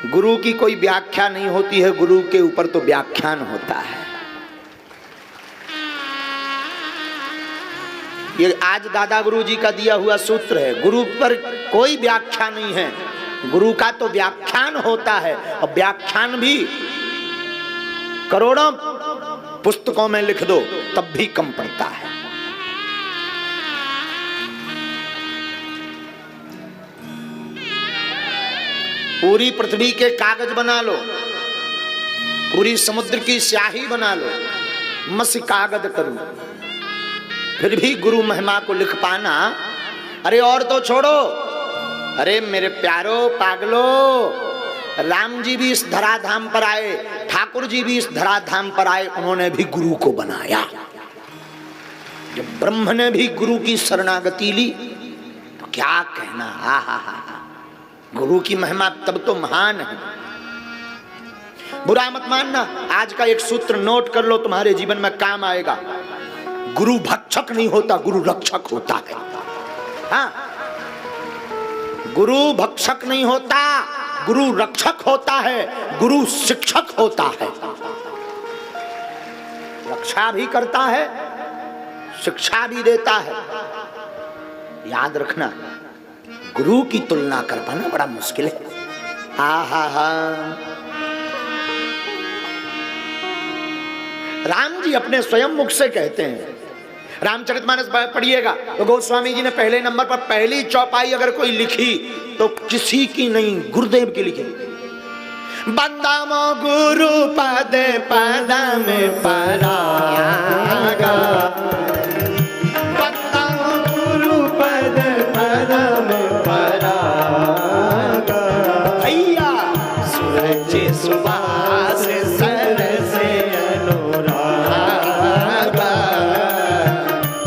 गुरु की कोई व्याख्या नहीं होती है, गुरु के ऊपर तो व्याख्यान होता है। ये आज दादा गुरु जी का दिया हुआ सूत्र है, गुरु पर कोई व्याख्या नहीं है, गुरु का तो व्याख्यान होता है। और व्याख्यान भी करोड़ों पुस्तकों में लिख दो तब भी कम पड़ता है। पूरी पृथ्वी के कागज बना लो, पूरी समुद्र की स्याही बना लो, मसी कागज करो, फिर भी गुरु महिमा को लिख पाना। अरे और तो छोड़ो, अरे मेरे प्यारो पागलो, राम जी भी इस धराधाम पर आए, ठाकुर जी भी इस धराधाम पर आए, उन्होंने भी गुरु को बनाया। जब ब्रह्म ने भी गुरु की शरणागति ली तो क्या कहना, हा हा हा, गुरु की महिमा तब तो महान है। बुरा मत मानना, आज का एक सूत्र नोट कर लो, तुम्हारे जीवन में काम आएगा। गुरु भक्षक नहीं होता, गुरु रक्षक होता है। हाँ, गुरु भक्षक नहीं होता, गुरु रक्षक होता है, गुरु शिक्षक होता है। रक्षा भी करता है, शिक्षा भी देता है। याद रखना, गुरु की तुलना कर पाना बड़ा मुश्किल है। हा हा हा। राम जी अपने स्वयं मुख से कहते हैं, रामचरितमानस पढ़िएगा तो गोस्वामी जी ने पहले नंबर पर पहली चौपाई अगर कोई लिखी तो किसी की नहीं, गुरुदेव की लिखी। बंदामो गुरु पद पद में परागा, बंदामो गुरु पद पद में परागा, भैया सूरज सुबास सर से अनुरागा,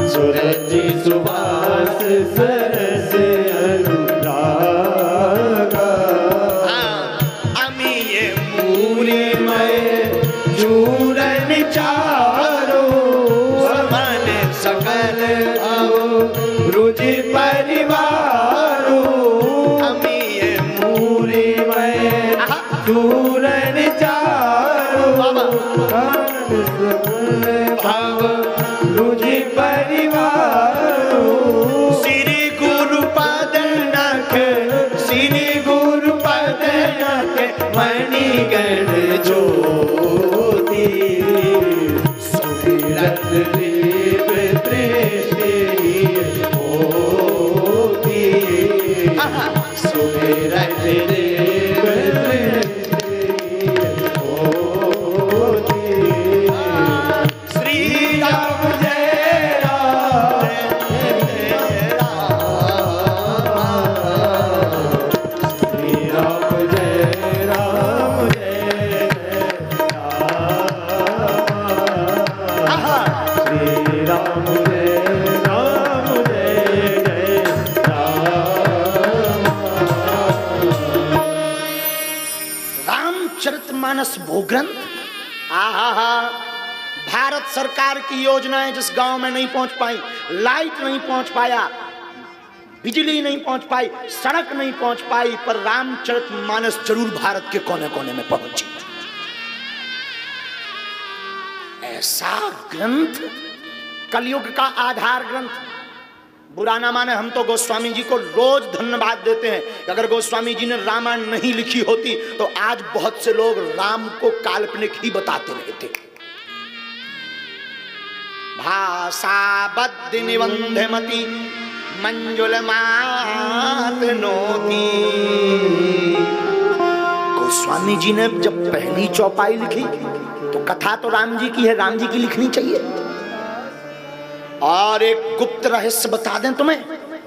सूरज सुबास सर से अनुरागा। अमी ये पूरी में चूरन चारो, समन सकल आओ रुचि परिवारो। अमी ये पूरी में चूरन चारो, भाव रुचि परिवारो। श्री गुरु पद नख, श्री गुरु पद नख, मणिगण ज्योति, सुमिरत देव दृष्टि होती, सुमिरत देव दृष्टि होती। श्री राम जय राम, श्री राम जय राम, जय राम, श्री राम जय राम, जय जय राम। रामचरितमानस वो ग्रंथ, आहा, भारत सरकार की योजनाएं जिस गांव में नहीं पहुंच पाई, लाइट नहीं पहुंच पाया, बिजली नहीं पहुंच पाई, सड़क नहीं पहुंच पाई, पर रामचरितमानस जरूर भारत के कोने कोने में पहुंची। ऐसा ग्रंथ, कलयुग का आधार ग्रंथ। बुरा ना माने, हम तो गोस्वामी जी को रोज धन्यवाद देते हैं कि अगर गोस्वामी जी ने रामायण नहीं लिखी होती तो आज बहुत से लोग राम को काल्पनिक ही बताते रहते। भाषाबद्ध निबंधमति मंजुल मात नोती। गोस्वामी जी ने जब पहली चौपाई लिखी तो कथा तो राम जी की है, राम जी की लिखनी चाहिए। और एक गुप्त रहस्य बता दें तुम्हें,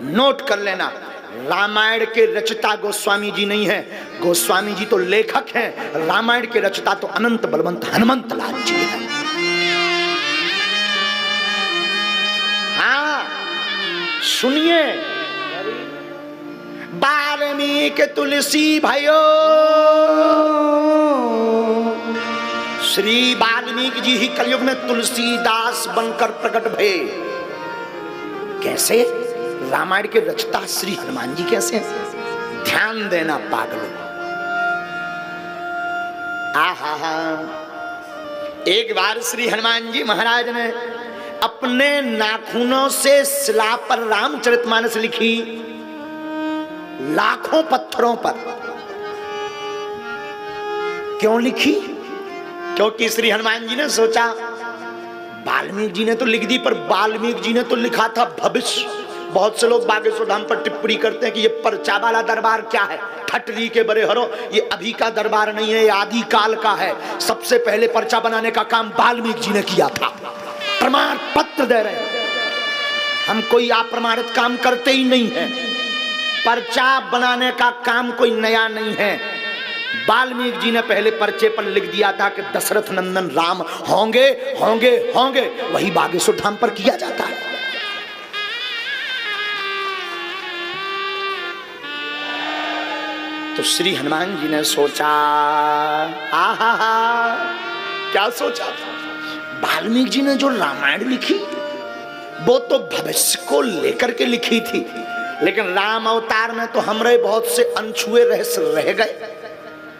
नोट कर लेना, रामायण के रचयिता गोस्वामी जी नहीं है, गोस्वामी जी तो लेखक हैं, रामायण के रचयिता तो अनंत बलवंत हनुमंत लाल जी हैं। हाँ सुनिए, वाल्मीकि तुलसी भयो, श्री वाल्मीकि जी ही कलयुग में तुलसीदास बनकर प्रकट भये। कैसे? रामायण के रचयिता श्री हनुमान जी कैसे? ध्यान देना पागलों, आहा हा। एक बार श्री हनुमान जी महाराज ने अपने नाखूनों से शिला पर रामचरितमानस लिखी, लाखों पत्थरों पर। क्यों लिखी? क्योंकि श्री हनुमान जी ने सोचा, वाल्मीकि जी ने तो लिख दी, पर वाल्मीकि जी ने तो लिखा था भविष्य। बहुत से लोग बागेश्वर धाम पर टिप्पणी करते हैं कि ये पर्चा वाला दरबार क्या है, ठटरी के बड़े हरो, ये अभी का दरबार नहीं है, ये आदि काल का है। सबसे पहले पर्चा बनाने का काम वाल्मीकि जी ने किया था। प्रमाण पत्र दे रहे हैं, हम कोई अप्रमाणित काम करते ही नहीं है। पर्चा बनाने का काम कोई नया नहीं है। वाल्मीकि जी ने पहले पर्चे पर लिख दिया था कि दशरथ नंदन राम होंगे होंगे होंगे, वही बागेश्वर धाम पर किया जाता है। तो श्री हनुमान जी ने सोचा, आहा हा, क्या सोचा? वाल्मीकि जी ने जो रामायण लिखी वो तो भविष्य को लेकर के लिखी थी, लेकिन राम अवतार में तो हमारे बहुत से अनछुए रहस्य रह गए।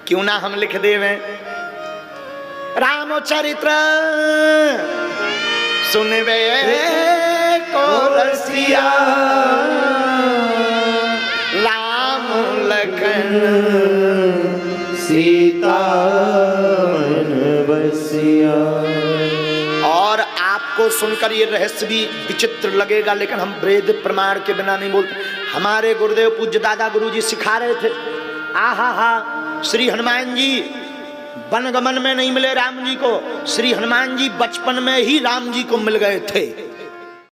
क्यों ना हम लिख देवें, रामचरित्र सुनवे को रसिया, राम लखन सीता बसिया। और आपको सुनकर ये रहस्य भी विचित्र लगेगा, लेकिन हम वेद प्रमाण के बिना नहीं बोलते। हमारे गुरुदेव पूज्य दादा गुरु जी सिखा रहे थे, आहा हा, श्री हनुमान जी वनगमन में नहीं मिले राम जी को, श्री हनुमान जी बचपन में ही राम जी को मिल गए थे।